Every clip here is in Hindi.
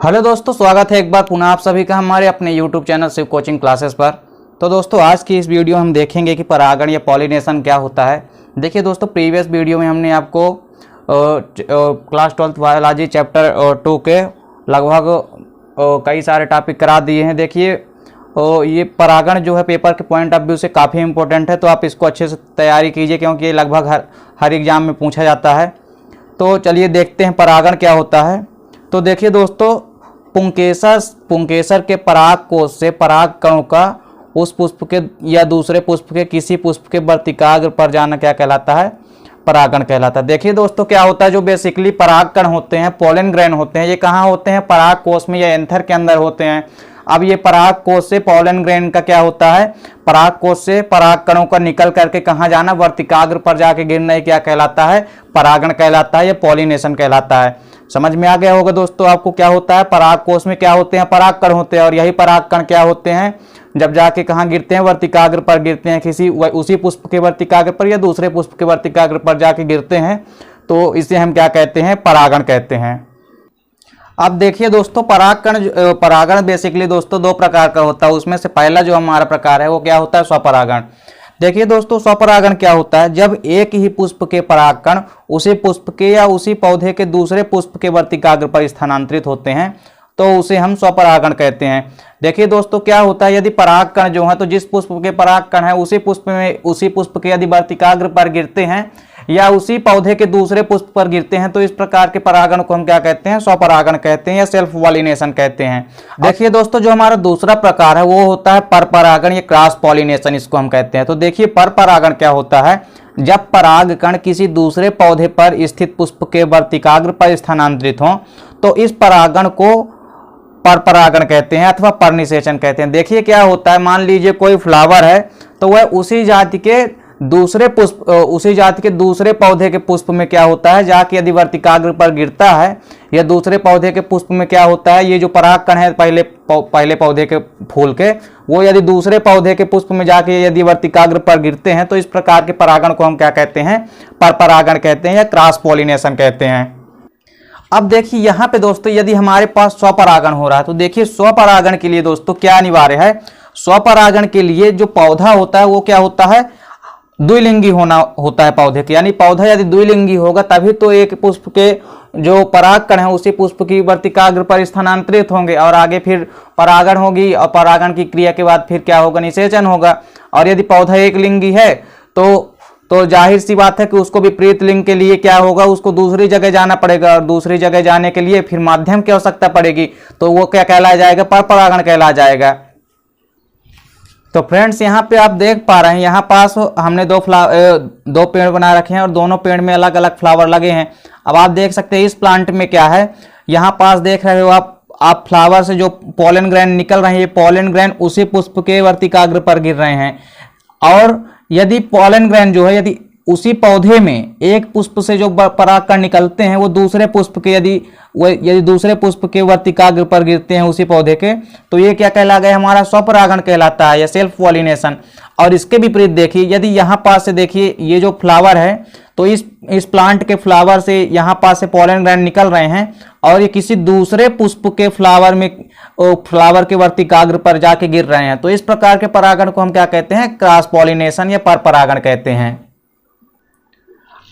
हेलो दोस्तों, स्वागत है एक बार पुनः आप सभी का हमारे अपने YouTube channel Shiv coaching classes पर। तो दोस्तों आज की इस वीडियो में हम देखेंगे कि परागण या पॉलिनेशन क्या होता है। देखिए दोस्तों, प्रीवियस वीडियो में हमने आपको क्लास 12th बायोलॉजी चैप्टर 2 के लगभग कई सारे टॉपिक करा दिए हैं। देखिए ये परागण जो है पेपर के पॉइंट ऑफ व्यू से काफ़ी इंपॉर्टेंट है, तो आप इसको अच्छे से तैयारी कीजिए क्योंकि ये लगभग हर एग्जाम में पूछा जाता है। तो चलिए देखते हैं परागण क्या होता है। तो देखिए दोस्तों, पुंकेसर के पराग कोश से पराग कणों का उस पुष्प के या दूसरे पुष्प के किसी पुष्प के वर्तिकाग्र पर जाना क्या कहलाता है? परागण कहलाता है। देखिए दोस्तों, क्या होता है, जो बेसिकली पराग कण होते हैं, पोलन ग्रेन होते हैं, ये कहाँ होते हैं? पराग कोश में या एंथर के अंदर होते हैं। अब ये पराग कोश से पोलन ग्रेन का क्या होता है? पराग कोश से पराग कणों का निकल करके कहाँ जाना? वर्तिकाग्र पर जाके गिरना, क्या कहलाता है? परागण कहलाता है, या पॉलिनेशन कहलाता है। समझ में आ गया होगा दोस्तों आपको क्या होता है? पराग कोश में क्या होते हैं? पराग कण होते हैं, और यही पराग कण क्या होते हैं? जब जाके कहाँ गिरते हैं? वर्तिकाग्र पर गिरते हैं, किसी उसी पुष्प के वर्तिकाग्र पर या दूसरे पुष्प के वर्तिकाग्र पर जाके गिरते हैं, तो इसे हम क्या कहते हैं? परागण कहते हैं। अब देखिए दोस्तों, परागण बेसिकली दोस्तों दो प्रकार का होता है। उसमें से पहला जो हमारा प्रकार है वो क्या होता है? स्वपरागण। देखिए दोस्तों, स्वपरागण क्या होता है? जब एक ही पुष्प के परागकण उसी पुष्प के या उसी पौधे के दूसरे पुष्प के वर्तिकाग्र पर स्थानांतरित होते हैं, तो उसे हम स्वपरागण कहते हैं। देखिए दोस्तों, क्या होता है, यदि परागकण जो है, तो जिस पुष्प के परागकण है उसी पुष्प के यदि वर्तिकाग्र पर गिरते हैं या उसी पौधे के दूसरे पुष्प पर गिरते हैं, तो इस प्रकार के परागण को हम क्या कहते हैं? स्वपरागण कहते हैं, या सेल्फ पॉलिनेशन कहते हैं। देखिए दोस्तों, जो हमारा दूसरा प्रकार है वो होता है परपरागण या क्रॉस पॉलिनेशन, इसको हम कहते हैं। तो देखिए परपरागण क्या होता है? जब परागकण किसी दूसरे पौधे पर स्थित पुष्प के वर्तिकाग्र पर स्थानांतरित हो, तो इस परागण को परपरागण कहते हैं अथवा परनिसेचन कहते हैं। देखिए क्या होता है, मान लीजिए कोई फ्लावर है, तो वह उसी जाति के दूसरे पौधे के पुष्प में क्या होता है? जाके यदि वर्तिकाग्र पर गिरता है, या दूसरे पौधे के पुष्प में क्या होता है? ये जो परागकण है पहले पौधे के फूल के, वो यदि दूसरे पौधे के पुष्प में जाके यदि वर्तिकाग्र पर गिरते हैं, तो इस प्रकार के परागण को हम क्या कहते हैं? परपरागण कहते हैं, या क्रॉस पॉलिनेशन कहते हैं। अब देखिए यहाँ पे दोस्तों, यदि हमारे पास स्वपरागण हो रहा है, तो देखिए स्वपरागण के लिए दोस्तों क्या अनिवार्य है? स्वपरागण के लिए जो पौधा होता है वो क्या होता है? द्विलिंगी होता है पौधे के, यानी पौधा यदि द्विलिंगी होगा तभी तो एक पुष्प के जो परागकण है उसी पुष्प की वर्तिकाग्र पर स्थानांतरित होंगे, और आगे फिर परागण होगी, और परागण की क्रिया के बाद फिर क्या होगा? निषेचन होगा। और यदि पौधा एक लिंगी है तो जाहिर सी बात है कि उसको विपरीत लिंग के लिए क्या होगा? उसको दूसरी जगह जाना पड़ेगा, और दूसरी जगह जाने के लिए फिर माध्यम की आवश्यकता पड़ेगी, तो वो क्या कहला जाएगा? परपरागण कहला जाएगा। तो फ्रेंड्स, यहाँ पे आप देख पा रहे हैं, यहाँ पास हमने दो पेड़ बना रखे हैं, और दोनों पेड़ में अलग अलग फ्लावर लगे हैं। अब आप देख सकते हैं इस प्लांट में क्या है, यहाँ पास देख रहे हो आप फ्लावर से जो पोलन ग्रेन निकल रहे हैं, ये पोलन ग्रेन उसी पुष्प के वर्तिकाग्र पर गिर रहे हैं। और यदि पोलन ग्रेन जो है, यदि उसी पौधे में एक पुष्प से जो परागकण निकलते हैं वो दूसरे पुष्प के यदि दूसरे पुष्प के वर्तिकाग्र पर गिरते हैं उसी पौधे के, तो ये क्या कहला गया? हमारा स्वपरागण कहलाता है, या सेल्फ पॉलिनेशन। और इसके विपरीत देखिए, यदि यहाँ पास से देखिए ये जो फ्लावर है, तो इस प्लांट के फ्लावर से यहाँ पास से पोलन ग्रेन निकल रहे हैं, और ये किसी दूसरे पुष्प के फ्लावर के वर्तिकाग्र पर जाके गिर रहे हैं, तो इस प्रकार के परागण को हम क्या कहते हैं? क्रॉस पॉलिनेशन या परपरागण कहते हैं।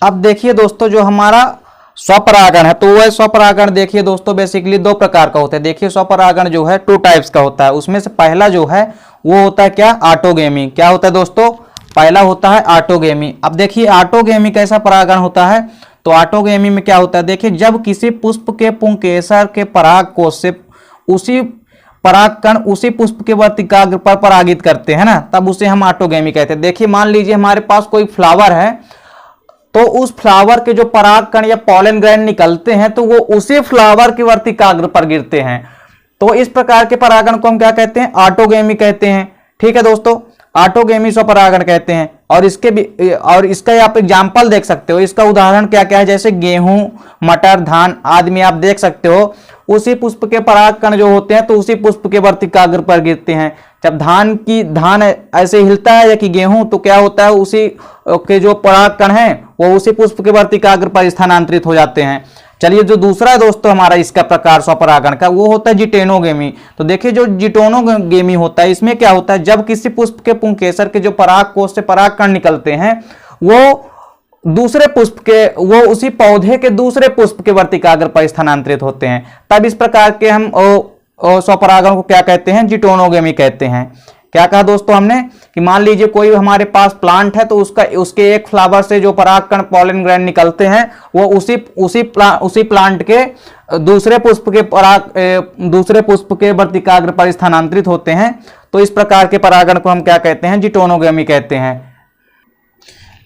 अब देखिए दोस्तों, जो हमारा स्वपरागण है, तो वह स्वपरागण देखिए दोस्तों बेसिकली दो प्रकार का होता है। देखिए स्वपरागण जो है 2 टाइप्स का होता है। उसमें से पहला जो है वो होता है क्या? ऑटोगेमी। क्या होता है दोस्तों? पहला होता है ऑटोगेमी। अब देखिए ऑटोगेमी कैसा परागण होता है? तो ऑटोगेमी में क्या होता है? देखिए, जब किसी पुष्प के पुंकेसर के पराग कोश से उसी परागकण उसी पुष्प के वर्तिकाग्र पर परागित करते हैं ना, तब उसे हम ऑटोगेमी कहते हैं। देखिए मान लीजिए हमारे पास कोई फ्लावर है, तो उस फ्लावर के जो परागकण या पोलन ग्रेन निकलते हैं, तो वो उसी फ्लावर के वर्तिकाग्र पर गिरते हैं, तो इस प्रकार के परागण को हम क्या कहते हैं? ऑटोगेमी कहते हैं। ठीक है दोस्तों, ऑटोगेमी स्वपरागण कहते हैं। और इसका आप एग्जाम्पल देख सकते हो। इसका उदाहरण क्या क्या है? जैसे गेहूं, मटर, धान आदि में आप देख सकते हो उसी पुष्प के परागकण जो होते हैं तो उसी पुष्प के वर्तिकाग्र पर गिरते हैं। जब धान ऐसे हिलता है या कि गेहूं, तो क्या होता है? उसी के जो परागकण हैं वो उसी पुष्प के वर्तिकाग्र पर स्थानांतरित हो जाते हैं। चलिए जो दूसरा है दोस्तों हमारा इसका प्रकार स्वपरागण का, वो होता है जिटेनोगेमी। तो देखिए जो जिटेनोगेमी होता है, इसमें क्या होता है, जब किसी पुष्प के पुंकेसर के जो पराग कोश से पराग कण निकलते हैं वो दूसरे पुष्प के, वो उसी पौधे के दूसरे पुष्प के वर्तिकाग्र पर स्थानांतरित होते हैं, तब इस प्रकार के हम स्वपरागण को क्या कहते हैं, जिटोनोगेमी कहते हैं। क्या कहा दोस्तों हमने कि मान लीजिए कोई हमारे पास प्लांट है, तो उसके एक फ्लावर से जो पराग कण पॉलन ग्रैंड निकलते हैं वो उसी प्लांट के दूसरे पुष्प के वर्तिकाग्र पर स्थानांतरित होते हैं। तो इस प्रकार के परागण को हम क्या कहते हैं, जिटोनोगेमी कहते हैं।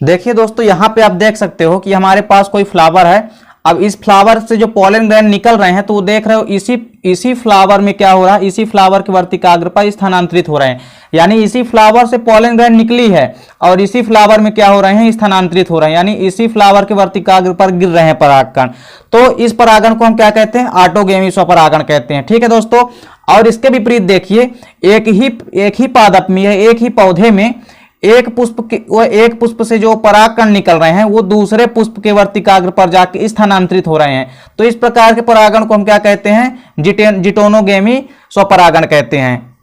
देखिए दोस्तों यहाँ पे आप देख सकते हो कि हमारे पास कोई फ्लावर है। अब इस फ्लावर से जो पॉलन ग्रैंड निकल रहे हैं, तो वो देख रहे हो इसी फ्लावर में क्या हो रहा है, इसी फ्लावर के वर्तिकाग्र पर स्थानांतरित हो रहे हैं। यानी इसी फ्लावर से पॉलन ग्रैंड निकली है और इसी फ्लावर में क्या हो रहे हैं, स्थानांतरित हो रहे हैं, यानी इसी फ्लावर के वर्तिकाग्र पर गिर रहे हैं परागकण। तो इस परागण को हम क्या कहते हैं, ऑटोगेमी स्वपरागण कहते हैं। ठीक है दोस्तों। और इसके विपरीत देखिए, एक ही पादप में, एक ही पौधे में एक पुष्प से जो परागकण निकल रहे हैं वो दूसरे पुष्प के वर्तिकाग्र पर जाके स्थानांतरित हो रहे हैं। तो इस प्रकार के परागण को हम क्या कहते हैं, जिटोनोगेमी स्वपरागण कहते हैं।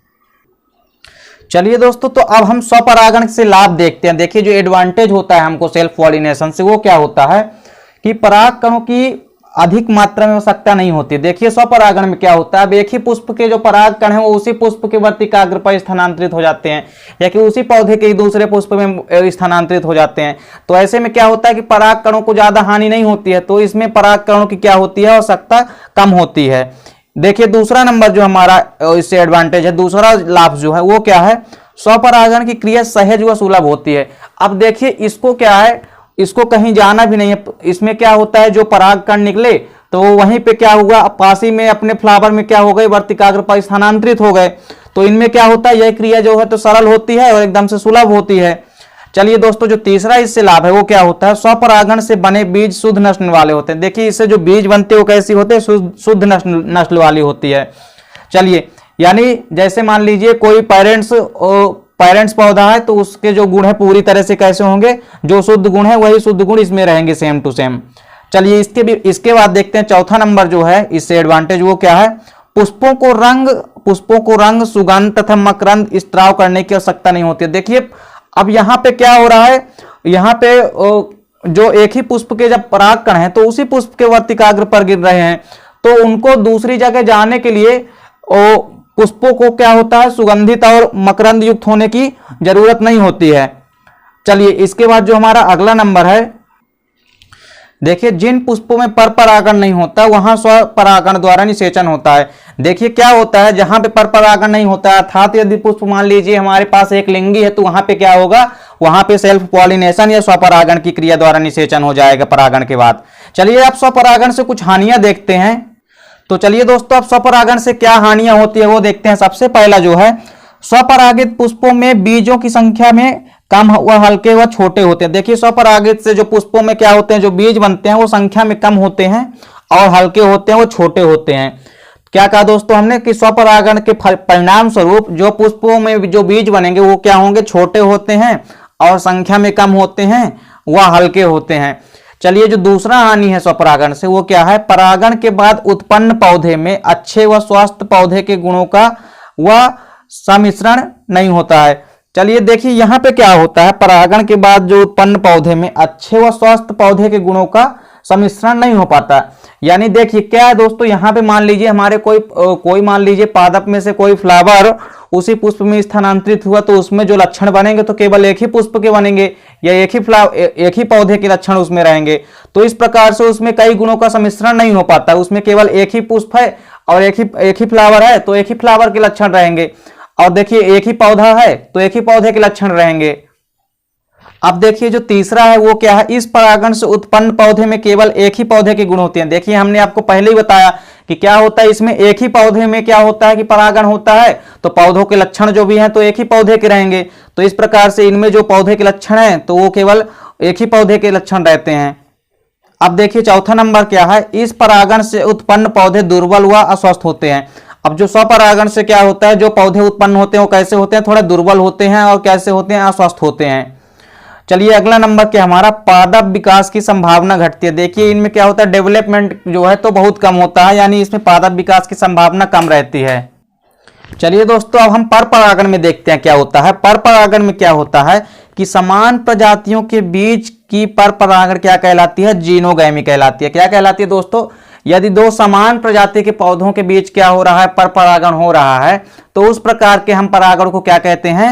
चलिए दोस्तों, तो अब हम स्वपरागण से लाभ देखते हैं। देखिए जो एडवांटेज होता है हमको सेल्फ पॉलिनेशन से, वो क्या होता है कि परागकणों की अधिक मात्रा में आवश्यकता नहीं होती। देखिए स्वपरागण में क्या होता है, अब एक ही पुष्प के जो परागकण है वो उसी पुष्प के वर्तिकाग्र पर स्थानांतरित हो जाते हैं, या कि उसी पौधे के दूसरे पुष्प में स्थानांतरित हो जाते हैं। तो ऐसे में क्या होता है कि परागकणों को ज्यादा हानि नहीं होती है, तो इसमें परागकणों की क्या होती है, आवश्यकता कम होती है। देखिए दूसरा नंबर जो हमारा इससे एडवांटेज है, दूसरा लाभ जो है वो क्या है, स्वपरागण की क्रिया सहज व सुलभ होती है। अब देखिए इसको क्या है, इसको कहीं जाना भी नहीं है। इसमें क्या होता है, जो परागकण निकले तो वहीं पे क्या हुआ, पासी में अपने फ्लावर में क्या हो गए, वर्तिकाग्र पर स्थानांतरित हो गए। तो इनमें क्या होता है, यह क्रिया जो है तो सरल होती है और एकदम से सुलभ होती है। चलिए दोस्तों, जो तीसरा इससे लाभ है वो क्या होता है, स्वपरागण से बने बीज शुद्ध नस्ल वाले होते हैं। देखिए इससे जो बीज बनते हैं वो कैसी होते हैं, शुद्ध नस्ल वाली होती है। चलिए यानी जैसे मान लीजिए कोई पेरेंट्स पौधा है, तो उसके जो गुण है पूरी तरह से कैसे होंगे, जो शुद्ध गुण है वही शुद्ध गुण इसमें रहेंगे, सेम टू सेम। चलिए इसके बाद देखते हैं चौथा नंबर जो है इससे एडवांटेज, वो क्या है, पुष्पों को रंग सुगंध तथा मकरंद स्त्राव करने की आवश्यकता नहीं होती है। देखिए अब यहाँ पे क्या हो रहा है, यहाँ पे जो एक ही पुष्प के जब परागकण है तो उसी पुष्प के वर्तिकाग्र पर गिर रहे हैं, तो उनको दूसरी जगह जाने के लिए पुष्पों को क्या होता है, सुगंधित और मकरंद युक्त होने की जरूरत नहीं होती है। चलिए इसके बाद जो हमारा अगला नंबर है, देखिए जिन पुष्पों में परपरागण नहीं होता वहां स्वपरागण द्वारा निषेचन होता है। देखिए क्या होता है, जहां पे परपरागण नहीं होता है, अर्थात यदि पुष्प मान लीजिए हमारे पास एक लिंगी है, तो वहां पे क्या होगा, वहां पे सेल्फ पॉलिनेशन या स्वपरागण की क्रिया द्वारा निषेचन हो जाएगा परागण के बाद। चलिए अब स्वपरागण से कुछ हानियां देखते हैं। तो चलिए दोस्तों, अब स्वपरागण से क्या हानियां होती है वो देखते हैं। सबसे पहला जो है, स्वपरागित पुष्पों में बीजों की संख्या में कम व हल्के व छोटे होते हैं। देखिए स्वपरागित से जो पुष्पों में क्या होते हैं, जो बीज बनते हैं वो संख्या में कम होते हैं और हल्के होते हैं, वो छोटे होते हैं। क्या कहा दोस्तों हमने कि स्वपरागण के परिणाम स्वरूप जो पुष्पों में जो बीज बनेंगे वो क्या होंगे, छोटे होते हैं और संख्या में कम होते हैं, वह हल्के होते हैं। चलिए जो दूसरा हानि है स्वपरागण से वो क्या है, परागण के बाद उत्पन्न पौधे में अच्छे व स्वस्थ पौधे के गुणों का वह सम्मिश्रण नहीं होता है। चलिए देखिए यहाँ पे क्या होता है, परागण के बाद जो उत्पन्न पौधे में अच्छे व स्वस्थ पौधे के गुणों का सम्मिश्रण नहीं हो पाता। यानी देखिए क्या है दोस्तों, यहाँ पे मान लीजिए हमारे कोई मान लीजिए पादप में से कोई फ्लावर उसी पुष्प में स्थानांतरित हुआ, तो उसमें जो लक्षण बनेंगे तो केवल एक ही पुष्प के बनेंगे, या एक ही पौधे के लक्षण उसमें रहेंगे। तो इस प्रकार से उसमें कई गुणों का सम्मिश्रण नहीं हो पाता, उसमें केवल एक ही पुष्प है और एक ही फ्लावर है तो एक ही फ्लावर के लक्षण रहेंगे, और देखिए एक ही पौधा है तो एक ही पौधे के लक्षण रहेंगे। अब देखिए जो तीसरा है वो क्या है, इस परागण से उत्पन्न पौधे में केवल एक ही पौधे के गुण होते हैं। देखिए हमने आपको पहले ही बताया कि क्या होता है, इसमें एक ही पौधे में क्या होता है कि परागण होता है, तो पौधों के लक्षण जो भी हैं तो एक ही पौधे के रहेंगे। तो इस प्रकार से इनमें जो पौधे के लक्षण हैं तो वो केवल एक ही पौधे के लक्षण रहते हैं। अब देखिए चौथा नंबर क्या है, इस परागण से उत्पन्न पौधे दुर्बल व अस्वस्थ होते हैं। अब जो स्वपरागण से क्या होता है, जो पौधे उत्पन्न होते हैं वो कैसे होते हैं, थोड़ा दुर्बल होते हैं और कैसे होते हैं, अस्वस्थ होते हैं। चलिए अगला नंबर क्या हमारा, पादप विकास की संभावना घटती है। देखिए इनमें क्या होता है, डेवलपमेंट जो है तो बहुत कम होता है, यानी इसमें पादप विकास की संभावना कम रहती है। चलिए दोस्तों अब हम पर परागण में देखते हैं क्या होता है। पर परागण में क्या होता है कि समान प्रजातियों के बीच की पर परागण क्या कहलाती है, जीनोगैमी कहलाती है। क्या कहलाती है दोस्तों, यदि दो समान प्रजाति के पौधों के बीच क्या हो रहा है, पर परागण हो रहा है, तो उस प्रकार के हम परागण को क्या कहते हैं,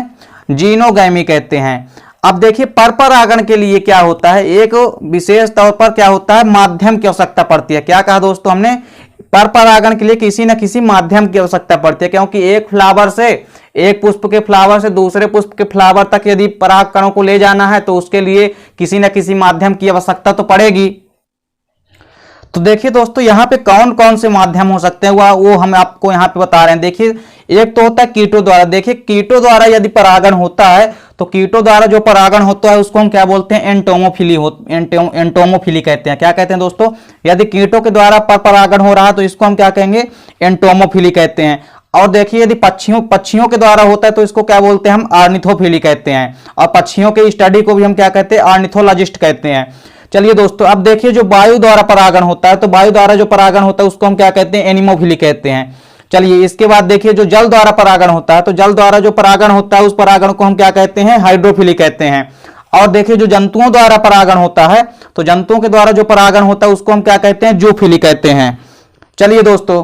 जीनोगैमी कहते हैं। अब देखिए पर परागण के लिए क्या होता है, एक विशेष तौर पर क्या होता है, माध्यम की आवश्यकता पड़ती है। क्या कहा दोस्तों हमने, पर परागण के लिए किसी न किसी माध्यम की आवश्यकता पड़ती है, क्योंकि एक फ्लावर से, एक पुष्प के फ्लावर से दूसरे पुष्प के फ्लावर तक यदि पराग कणों को ले जाना है तो उसके लिए किसी न किसी माध्यम की आवश्यकता तो पड़ेगी। तो देखिए दोस्तों यहाँ पे कौन कौन से माध्यम हो सकते हैं वो हम आपको यहाँ पे बता रहे हैं। देखिए एक तो होता है कीटों द्वारा। देखिए कीटों द्वारा यदि परागण होता है तो कीटों द्वारा जो परागण होता है उसको हम क्या बोलते हैं, एंटोमोफिली एंटोमोफिली कहते हैं। क्या कहते हैं दोस्तों, यदि कीटों के द्वारा पर परागण हो रहा है तो इसको हम क्या कहेंगे, एंटोमोफिली कहते हैं। और देखिए यदि पक्षियों के द्वारा होता है तो इसको क्या बोलते हैं, हम ऑर्निथोफिली कहते हैं। और पक्षियों के स्टडी को भी हम क्या कहते हैं, ऑर्निथोलॉजिस्ट कहते हैं। चलिए दोस्तों अब देखिए जो वायु द्वारा परागण होता है, तो वायु द्वारा जो परागण होता है उसको हम क्या कहते हैं, एनिमोफिली कहते हैं। चलिए इसके बाद देखिए जो जल द्वारा परागण होता है, तो जल द्वारा जो परागण होता है उस परागण को हम क्या कहते हैं, हाइड्रोफिली कहते हैं। और देखिए जो जंतुओं द्वारा परागण होता है, तो जंतुओं के द्वारा जो परागण होता है उसको हम क्या कहते हैं, जूफिली कहते हैं। चलिए दोस्तों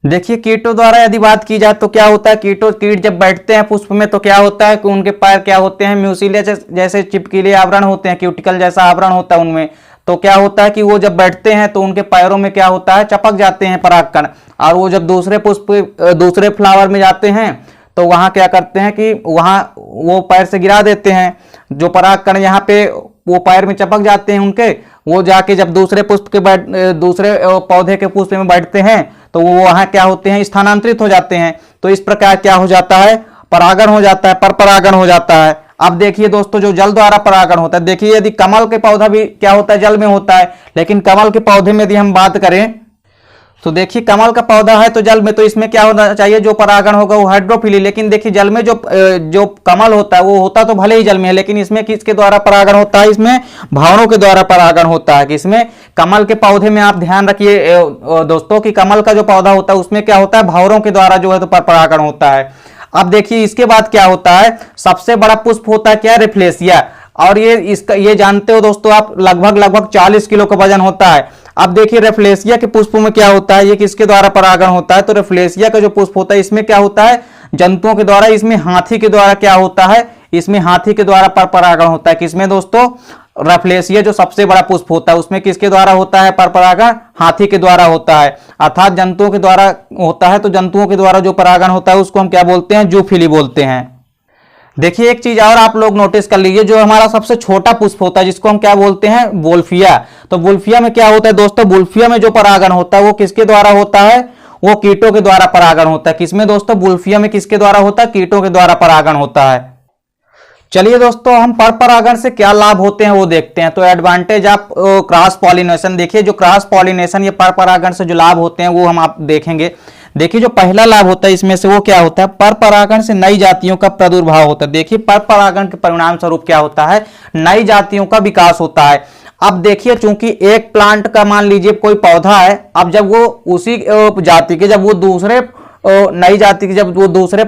देखिए कीटों द्वारा यदि बात की जाए तो क्या होता है, कीट जब बैठते हैं पुष्प में तो क्या होता है कि उनके पैर क्या होते हैं, म्यूसिलिया जैसे चिपकीले आवरण होते हैं, क्यूटिकल जैसा आवरण होता है उनमें। तो क्या होता है कि वो जब बैठते हैं तो उनके पैरों में क्या होता है, चपक जाते हैं परागकण। और वो जब दूसरे फ्लावर में जाते हैं तो वहां क्या करते हैं कि वहां वो पैर से गिरा देते हैं जो परागकण, यहाँ पे वो पैर में चपक जाते हैं उनके। वो जाके जब दूसरे पौधे के पुष्प में बैठते हैं तो वो वहां क्या होते हैं, स्थानांतरित हो जाते हैं। तो इस प्रकार क्या हो जाता है, परागण हो जाता है, पर परागण हो जाता है। अब देखिए दोस्तों जो जल द्वारा परागण होता है, देखिए यदि कमल के पौधा भी क्या होता है, जल में होता है, लेकिन कमल के पौधे में यदि हम बात करें तो देखिए कमल का पौधा है तो जल में, तो इसमें क्या होना चाहिए, जो परागण होगा वो हाइड्रोफिली। लेकिन देखिए जल में जो कमल होता है वो होता तो भले ही जल में है, लेकिन इसमें किसके द्वारा परागण होता है, इसमें भावरों के द्वारा परागण होता है। कि इसमें कमल के पौधे में आप ध्यान रखिए दोस्तों कि कमल का जो पौधा होता है उसमें क्या होता है, भावरों के द्वारा जो है तो परागण होता है। अब देखिए इसके बाद क्या होता है, सबसे बड़ा पुष्प होता है क्या, रेफ्लेसिया। और ये जानते हो दोस्तों आप, लगभग 40 किलो का वजन होता है। अब देखिए रेफ्लेसिया के पुष्प में क्या होता है, ये किसके द्वारा परागण होता है, तो रेफ्लेसिया का जो पुष्प होता है इसमें क्या होता है, जंतुओं के द्वारा। इसमें हाथी के द्वारा क्या होता है, इसमें हाथी के द्वारा पर परागण होता है। किसमें दोस्तों, रेफ्लेसिया जो सबसे बड़ा पुष्प होता है उसमें किसके द्वारा होता है, पर परागण हाथी के द्वारा होता है, अर्थात जंतुओं के द्वारा होता है। तो जंतुओं के द्वारा जो परागण होता है उसको हम क्या बोलते हैं, जूफिली बोलते हैं। देखिए एक चीज और आप लोग नोटिस कर लीजिए, जो हमारा सबसे छोटा पुष्प होता है जिसको हम क्या बोलते हैं, वुल्फिया। तो वुल्फिया में क्या होता है दोस्तों, वुल्फिया में जो परागण होता है वो किसके द्वारा होता है, वो कीटों के द्वारा परागण होता है। किसमें दोस्तों, वुल्फिया में किसके द्वारा होता है, कीटों के द्वारा परागण होता है। चलिए दोस्तों हम पर परागण से क्या लाभ होते हैं वो देखते हैं। तो एडवांटेज ऑफ क्रॉस पॉलिनेशन, देखिए जो क्रॉस पॉलिनेशन या पर परागण से जो लाभ होते हैं वो हम आप देखेंगे। देखिए जो पहला लाभ होता है इसमें से वो क्या होता है, पर परागण से नई जातियों का प्रादुर्भाव होता है। देखिए पर परागण के परिणाम स्वरूप क्या होता है, नई जातियों का विकास होता है। अब देखिए चूंकि एक प्लांट का मान लीजिए कोई पौधा है, अब जब वो उसी जाति के जब वो दूसरे नई जाति के जब वो दूसरे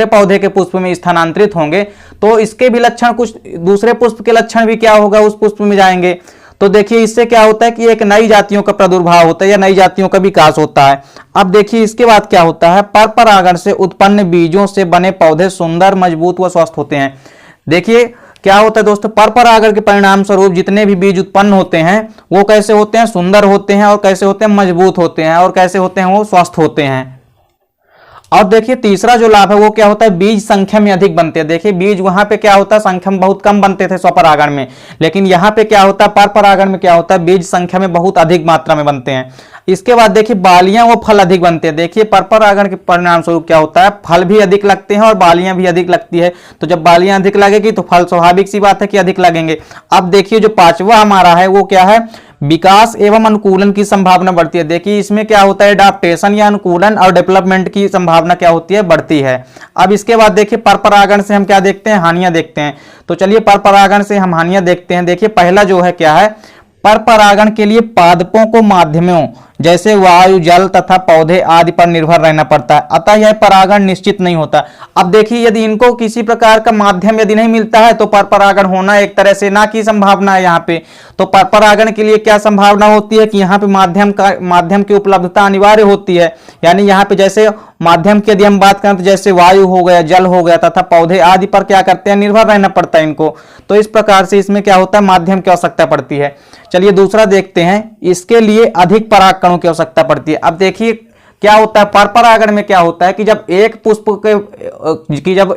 पौधे के पुष्प में स्थानांतरित होंगे तो इसके भी लक्षण, कुछ दूसरे पुष्प के लक्षण भी क्या होगा उस पुष्प में जाएंगे। तो देखिए इससे क्या होता है कि एक नई जातियों का प्रादुर्भाव होता है या नई जातियों का विकास होता है। अब देखिए इसके बाद क्या होता है, पर परागण से उत्पन्न बीजों से बने पौधे सुंदर, मजबूत व स्वस्थ होते हैं। देखिए क्या होता है दोस्तों, पर परागण के परिणाम स्वरूप जितने भी बीज उत्पन्न होते हैं वो कैसे होते हैं, सुंदर होते हैं, और कैसे होते हैं, मजबूत होते हैं, और कैसे होते हैं, वो स्वस्थ होते हैं। और देखिए तीसरा जो लाभ है वो क्या होता है, बीज संख्या में अधिक बनते हैं। देखिए बीज वहां पे क्या होता है, संख्या में बहुत कम बनते थे स्वपरागण में, लेकिन यहाँ पे क्या होता है, पर परागण में क्या होता है, बीज संख्या में बहुत अधिक मात्रा में बनते हैं। इसके बाद देखिए बालियां व फल अधिक बनते हैं। देखिए पर परागण के परिणाम स्वरूप क्या होता है, फल भी अधिक लगते हैं और बालियां भी अधिक लगती है। तो जब बालियां अधिक लगेगी तो फल स्वाभाविक सी बात है कि अधिक लगेंगे। अब देखिए जो पांचवा हमारा है वो क्या है, विकास एवं अनुकूलन की संभावना बढ़ती है। देखिए इसमें क्या होता है, अडॉप्टेशन या अनुकूलन और डेवलपमेंट की संभावना क्या होती है, बढ़ती है। अब इसके बाद देखिए परपरागण से हम क्या देखते हैं, हानियां देखते हैं। तो चलिए परपरागण से हम हानियां देखते हैं। देखिए पहला जो है क्या है, परपरागण के लिए पादपों को माध्यमों जैसे वायु, जल तथा पौधे आदि पर निर्भर रहना पड़ता है, अतः यह परागण निश्चित नहीं होता। अब देखिए यदि इनको किसी प्रकार का माध्यम यदि नहीं मिलता है तो परपरागण होना एक तरह से ना की संभावना है यहाँ पे। तो परपरागण के लिए क्या संभावना होती है कि यहाँ पे माध्यम की उपलब्धता अनिवार्य होती है। यानी यहाँ पे जैसे माध्यम की यदि हम बात करें तो जैसे वायु हो गया, जल हो गया तथा पौधे आदि पर क्या करते हैं, निर्भर रहना पड़ता है इनको। तो इस प्रकार से इसमें क्या होता है, माध्यम की आवश्यकता पड़ती है। चलिए दूसरा देखते हैं, इसके लिए अधिक परागकणों की आवश्यकता पड़ती है। अब देखिए क्या होता है, परपरागण में क्या होता है कि जब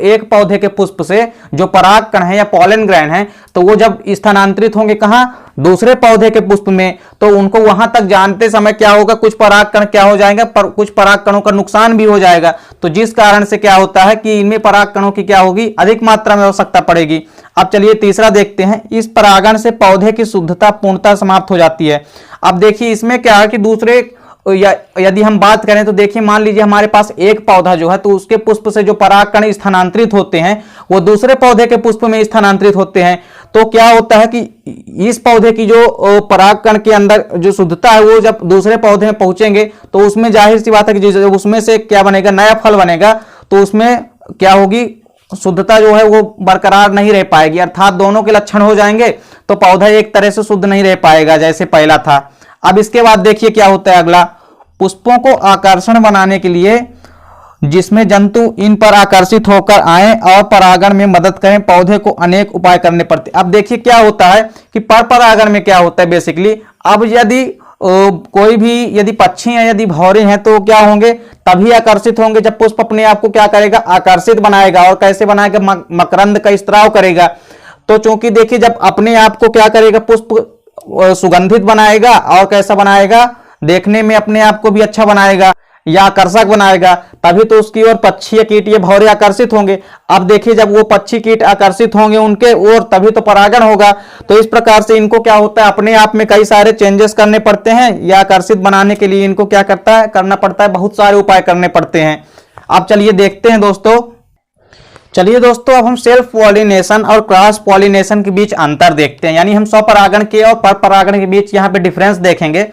एक पौधे के पुष्प से जो परागकण है या पॉलन ग्रैन है, तो वो जब स्थानांतरित होंगे कहां, दूसरे पौधे के पुष्प में, तो उनको वहां तक जानते समय क्या होगा, कुछ परागकण क्या हो जाएगा, कुछ परागकणों का नुकसान भी हो जाएगा। तो जिस कारण से क्या होता है कि इनमें परागकणों की क्या होगी, अधिक मात्रा में आवश्यकता पड़ेगी। अब चलिए तीसरा देखते हैं, इस परागण से पौधे की शुद्धता पूर्णतः समाप्त हो जाती है। अब देखिए इसमें क्या है कि दूसरे यदि हम बात करें तो देखिए मान लीजिए हमारे पास एक पौधा जो है, तो उसके पुष्प से जो परागकण स्थानांतरित होते हैं वो दूसरे पौधे के पुष्प में स्थानांतरित होते हैं। तो क्या होता है कि इस पौधे की जो परागकण के अंदर जो शुद्धता है वो जब दूसरे पौधे में पहुंचेंगे तो उसमें जाहिर सी बात है कि उसमें से क्या बनेगा, नया फल बनेगा, तो उसमें क्या होगी, शुद्धता जो है वो बरकरार नहीं रह पाएगी, अर्थात दोनों के लक्षण हो जाएंगे, तो पौधा एक तरह से शुद्ध नहीं रह पाएगा जैसे पहला था। अब इसके बाद देखिए क्या होता है अगला, पुष्पों को आकर्षण बनाने के लिए जिसमें जंतु इन पर आकर्षित होकर आए और परागण में मदद करें, पौधे को अनेक उपाय करने पड़ते। अब देखिए क्या होता है कि परपरागण में क्या होता है बेसिकली, अब यदि कोई भी यदि पक्षी हैं, यदि भौरे हैं, तो क्या होंगे, तभी आकर्षित होंगे जब पुष्प अपने आप को क्या करेगा, आकर्षित बनाएगा। और कैसे बनाएगा, मकरंद का स्त्राव करेगा। तो चूंकि देखिए जब अपने आप को क्या करेगा, पुष्प सुगंधित बनाएगा और कैसा बनाएगा, देखने में अपने आप को भी अच्छा बनाएगा या आकर्षक बनाएगा, तभी तो उसकी ओर पक्षी या कीट ये भौरे आकर्षित होंगे। अब देखिए जब वो पक्षी कीट आकर्षित होंगे उनके ओर, तभी तो परागण होगा। तो इस प्रकार से इनको क्या होता है, अपने आप में कई सारे चेंजेस करने पड़ते हैं, या आकर्षित बनाने के लिए इनको क्या करना पड़ता है, बहुत सारे उपाय करने पड़ते हैं। अब चलिए देखते हैं दोस्तों, अब हम सेल्फ पॉलिनेशन और क्रॉस पॉलिनेशन के बीच अंतर देखते हैं। यानी हम स्वपरागण के और परपरागण के बीच यहाँ पे डिफरेंस देखेंगे।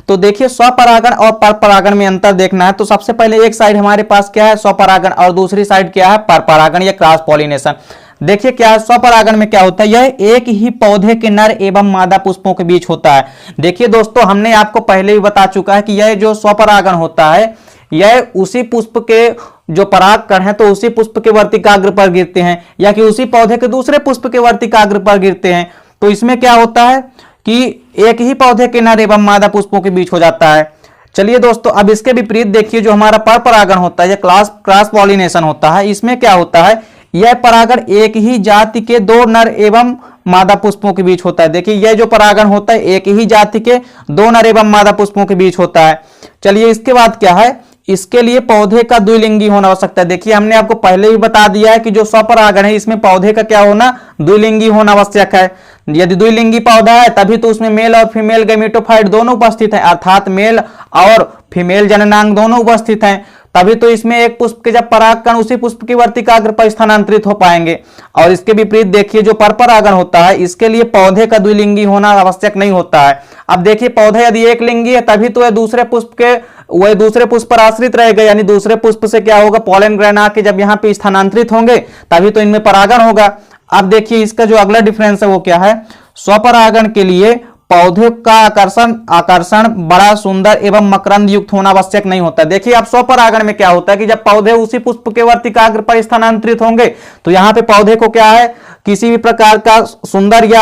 तो देखिए स्वपरागण और परपरागण में अंतर देखना है, तो सबसे पहले एक साइड हमारे पास क्या है, स्वपरागण, और दूसरी साइड क्या है, परपरागण या क्रॉस पॉलिनेशन। देखिए क्या है, स्वपरागण में क्या होता है, यह एक ही पौधे के नर एवं मादा पुष्पों के बीच होता है। देखिए दोस्तों हमने आपको पहले भी बता चुका है कि यह जो स्वपरागण होता है, यह उसी पुष्प के जो परागकण है तो उसी पुष्प के वर्तिकाग्र पर गिरते हैं, या कि उसी पौधे के दूसरे पुष्प के वर्तिकाग्र पर गिरते हैं। तो इसमें क्या होता है कि एक ही पौधे के नर एवं मादा पुष्पों के बीच हो जाता है। चलिए दोस्तों अब इसके विपरीत देखिए, जो हमारा परपरागण होता है या क्रॉस पॉलिनेशन होता है, इसमें क्या होता है, यह परागण एक ही जाति के दो नर एवं मादा पुष्पों के बीच होता है। देखिए यह जो परागण होता है एक ही जाति के दो नर एवं मादा पुष्पों के बीच होता है। चलिए इसके बाद क्या है, इसके लिए पौधे का द्विलिंगी होना आवश्यक है। देखिए हमने आपको पहले ही बता दिया है कि जो स्वपरागण है इसमें पौधे का क्या होना, द्विलिंगी होना आवश्यक है। यदि द्विलिंगी पौधा है तभी तो उसमें मेल और फीमेल गैमेटोफाइट दोनों उपस्थित हैं, अर्थात मेल और फीमेल जननांग दोनों उपस्थित हैं, तभी तो इसमें एक पुष्प के जब परागकण उसी पुष्प की वर्तिकाग्र पर स्थानांतरित हो पाएंगे। और इसके विपरीत देखिए जो परपरागण होता है इसके लिए पौधे का द्विलिंगी होना आवश्यक नहीं होता है। अब देखिए पौधा यदि एक लिंगी है तभी तो वह दूसरे पुष्प पर आश्रित रहेगा, यानी दूसरे पुष्प से क्या होगा, पॉलन ग्रैन आके जब यहाँ पे स्थानांतरित होंगे तभी तो इनमें परागण होगा। अब देखिए इसका जो अगला डिफरेंस है वो क्या है, स्वपरागण के लिए पौधे का आकर्षण बड़ा सुंदर एवं मकरंद युक्त होना आवश्यक नहीं होता। देखिए अब स्वपरागण में क्या होता है कि जब पौधे उसी पुष्प के वर्तिकाग्र पर स्थानांतरित होंगे तो यहाँ पे पौधे को क्या है, किसी भी प्रकार का सुंदर या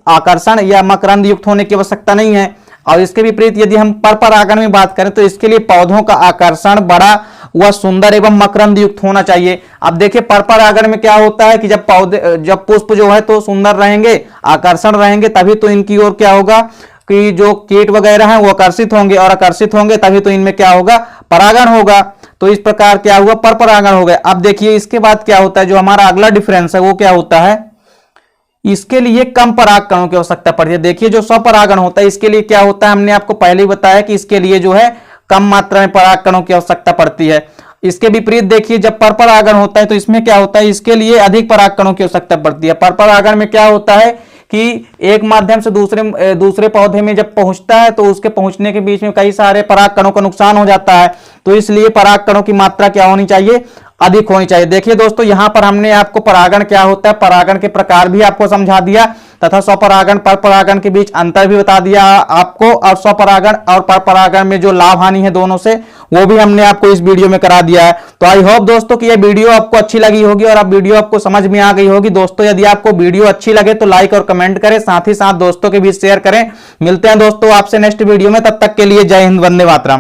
आकर्षण या मकरंद युक्त होने की आवश्यकता नहीं है। और इसके विपरीत यदि हम परपरागण में बात करें तो इसके लिए पौधों का आकर्षण बड़ा व सुंदर एवं मकरंद युक्त होना चाहिए। अब देखिए परपरागण में क्या होता है कि जब पुष्प जो है तो सुंदर रहेंगे, आकर्षण रहेंगे, तभी तो इनकी ओर क्या होगा कि जो कीट वगैरह हैं वो आकर्षित होंगे, और आकर्षित होंगे तभी तो इनमें क्या होगा, परागण होगा। तो इस प्रकार क्या हुआ, परपरागण हो गया। अब देखिए इसके बाद क्या होता है, जो हमारा अगला डिफरेंस है वो क्या होता है, इसके लिए कम परागकणों की आवश्यकता पड़ती है। देखिए जो स्वपरागण होता है इसके लिए क्या होता है, हमने आपको पहले ही बताया कि इसके लिए जो है कम मात्रा में परागकणों की आवश्यकता पड़ती है। इसके विपरीत देखिए जब परपरागण होता है तो इसमें क्या होता है, इसके लिए अधिक परागकणों की आवश्यकता पड़ती है। परपरागण में क्या होता है कि एक माध्यम से दूसरे पौधे में जब पहुंचता है तो उसके पहुंचने के बीच में कई सारे परागकणों का नुकसान हो जाता है, तो इसलिए परागकणों की मात्रा क्या होनी चाहिए, अधिक होनी चाहिए। देखिए दोस्तों यहां पर हमने आपको परागण क्या होता है, परागण के प्रकार भी आपको समझा दिया तथा स्वपरागण परपरागण के बीच अंतर भी बता दिया आपको, और स्वपरागण और परपरागण में जो लाभ हानि है दोनों से वो भी हमने आपको इस वीडियो में करा दिया है। तो आई होप दोस्तों कि ये वीडियो आपको अच्छी लगी होगी और अब वीडियो आपको समझ में आ गई होगी। दोस्तों यदि आपको वीडियो अच्छी लगे तो लाइक और कमेंट करें, साथ ही साथ दोस्तों के बीच शेयर करें। मिलते हैं दोस्तों आपसे नेक्स्ट वीडियो में, तब तक के लिए जय हिंद, वंदे मातरम।